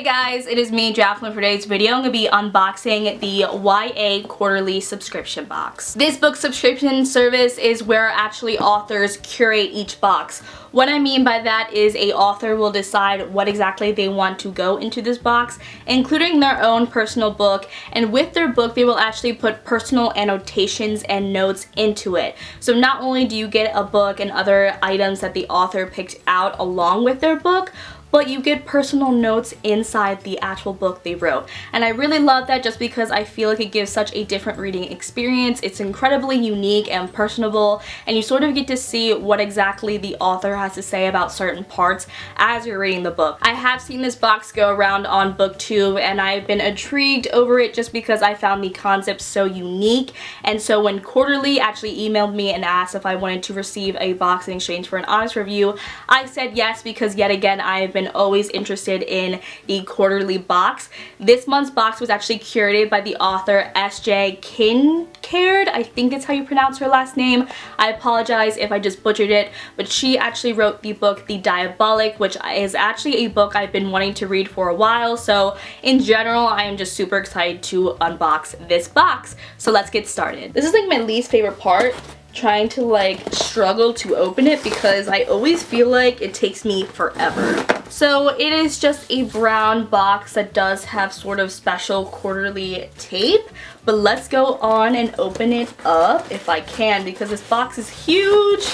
Hey guys, it is me, Jacqueline. For today's video, I'm going to be unboxing the YA Quarterly subscription box. This book subscription service is where actually authors curate each box. What I mean by that is a author will decide what exactly they want to go into this box, including their own personal book, and with their book they will actually put personal annotations and notes into it. So not only do you get a book and other items that the author picked out along with their book, but you get personal notes inside the actual book they wrote. And I really love that just because I feel like it gives such a different reading experience. It's incredibly unique and personable, and you sort of get to see what exactly the author has to say about certain parts as you're reading the book. I have seen this box go around on BookTube, and I've been intrigued over it just because I found the concept so unique. And so when Quarterly actually emailed me and asked if I wanted to receive a box in exchange for an honest review, I said yes, because yet again I have been always interested in the Quarterly box. This month's box was actually curated by the author S.J. Kincaid. I think it's how you pronounce her last name. I apologize if I just butchered it, but she actually wrote the book The Diabolik, which is actually a book I've been wanting to read for a while. So in general, I am just super excited to unbox this box. So let's get started. This is like my least favorite part, trying to struggle to open it, because I always feel like it takes me forever. So it is just a brown box that does have sort of special Quarterly tape, but let's go on and open it up if I can, because this box is huge.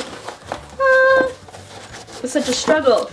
It's such a struggle.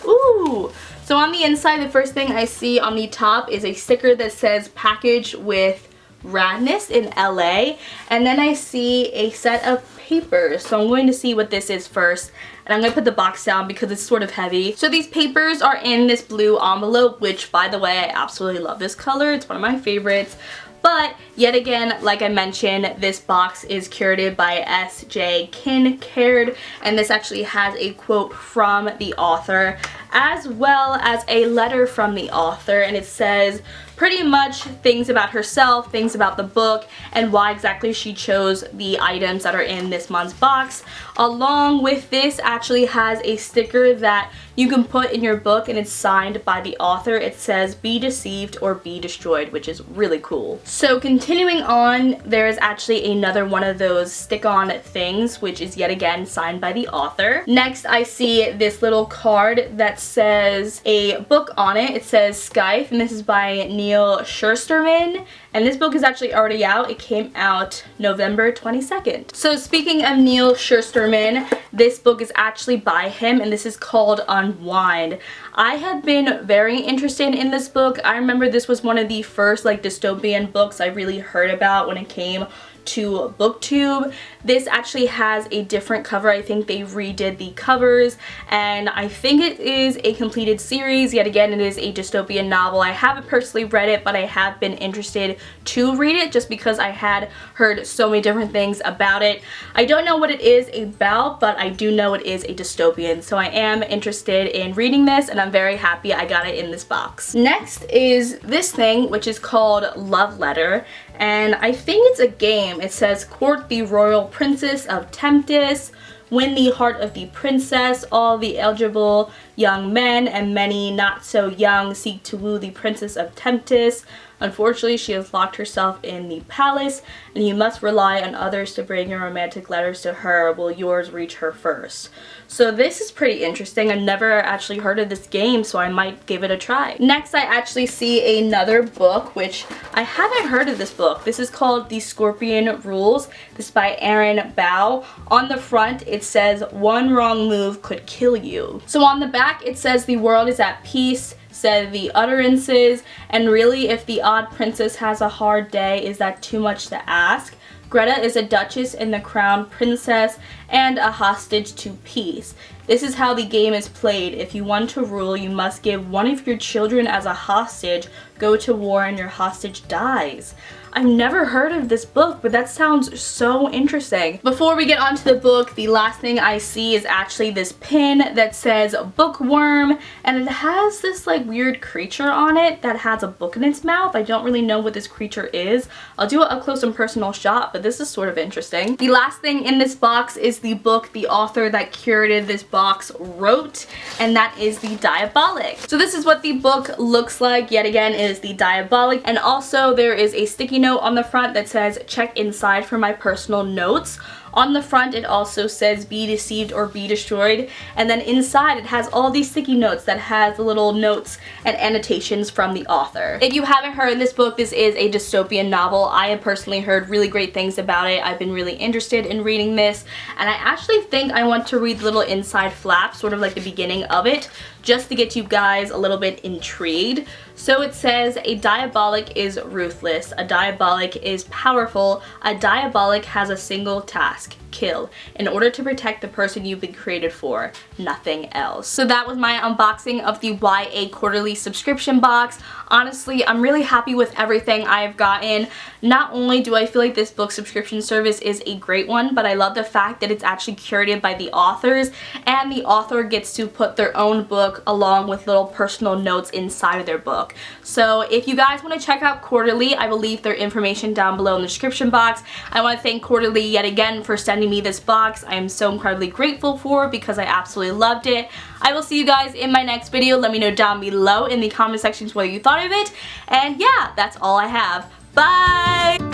Ooh. So on the inside, the first thing I see on the top is a sticker that says package with Radness in LA, and then I see a set of papers. So I'm going to see what this is first, and I'm going to put the box down because it's sort of heavy. So these papers are in this blue envelope, which by the way, I absolutely love this color. It's one of my favorites. But yet again, like I mentioned, this box is curated by S.J. Kincaid, and this actually has a quote from the author as well as a letter from the author, and it says pretty much things about herself, things about the book, and why exactly she chose the items that are in this month's box. Along with this actually has a sticker that you can put in your book, and it's signed by the author. It says be deceived or be destroyed, which is really cool. So continuing on, there is actually another one of those stick-on things, which is yet again signed by the author. Next, I see this little card that says a book on it. It says Scythe, and this is by Neal Shusterman, and this book is actually already out. It came out November 22nd. So speaking of Neal Shusterman, this book is actually by him, and this is called Unwind. I have been very interested in this book. I remember this was one of the first dystopian books I really heard about when it came to BookTube. This actually has a different cover. I think they redid the covers, and I think it is a completed series. Yet again, it is a dystopian novel. I haven't personally read it, but I have been interested to read it just because I had heard so many different things about it. I don't know what it is about, but I do know it is a dystopian, so I am interested in reading this, and I'm very happy I got it in this box. Next is this thing, which is called Love Letter, and I think it's a game. It says court the royal princess of Tempest, win the heart of the princess. All the eligible young men and many not so young seek to woo the princess of Tempest. Unfortunately, she has locked herself in the palace, and you must rely on others to bring your romantic letters to her. Will yours reach her first? So this is pretty interesting. I've never actually heard of this game, so I might give it a try. Next, I actually see another book, which I haven't heard of this book. This is called The Scorpion Rules. This is by Aaron Bow. On the front, it says, one wrong move could kill you. So on the back, it says the world is at peace, said the utterances, and really if the odd princess has a hard day, is that too much to ask? Greta is a duchess and the crown princess and a hostage to peace. This is how the game is played. If you want to rule, you must give one of your children as a hostage, go to war, and your hostage dies. I've never heard of this book, but that sounds so interesting. Before we get onto the book, the last thing I see is actually this pin that says bookworm, and it has this weird creature on it that has a book in its mouth. I don't really know what this creature is. I'll do a close and personal shot, but this is sort of interesting. The last thing in this box is the book, the author that curated this box wrote, and that is the Diabolic. So this is what the book looks like. Yet again, it is the Diabolic, and also there is a sticky note on the front that says check inside for my personal notes. On the front it also says be deceived or be destroyed, and then inside it has all these sticky notes that has little notes and annotations from the author. If you haven't heard of this book, this is a dystopian novel. I have personally heard really great things about it. I've been really interested in reading this, and I actually think I want to read the little inside flap, sort of like the beginning of it, just to get you guys a little bit intrigued. So it says, a diabolic is ruthless, a diabolic is powerful, a diabolic has a single task: kill, in order to protect the person you've been created for, nothing else. So that was my unboxing of the YA Quarterly subscription box. Honestly, I'm really happy with everything I've gotten. Not only do I feel like this book subscription service is a great one, but I love the fact that it's actually curated by the authors, and the author gets to put their own book along with little personal notes inside of their book. So if you guys want to check out Quarterly, I will leave their information down below in the description box. I want to thank Quarterly yet again for sending me this box. I am so incredibly grateful for it because I absolutely loved it. I will see you guys in my next video. Let me know down below in the comment sections what you thought of it. And yeah, that's all I have. Bye!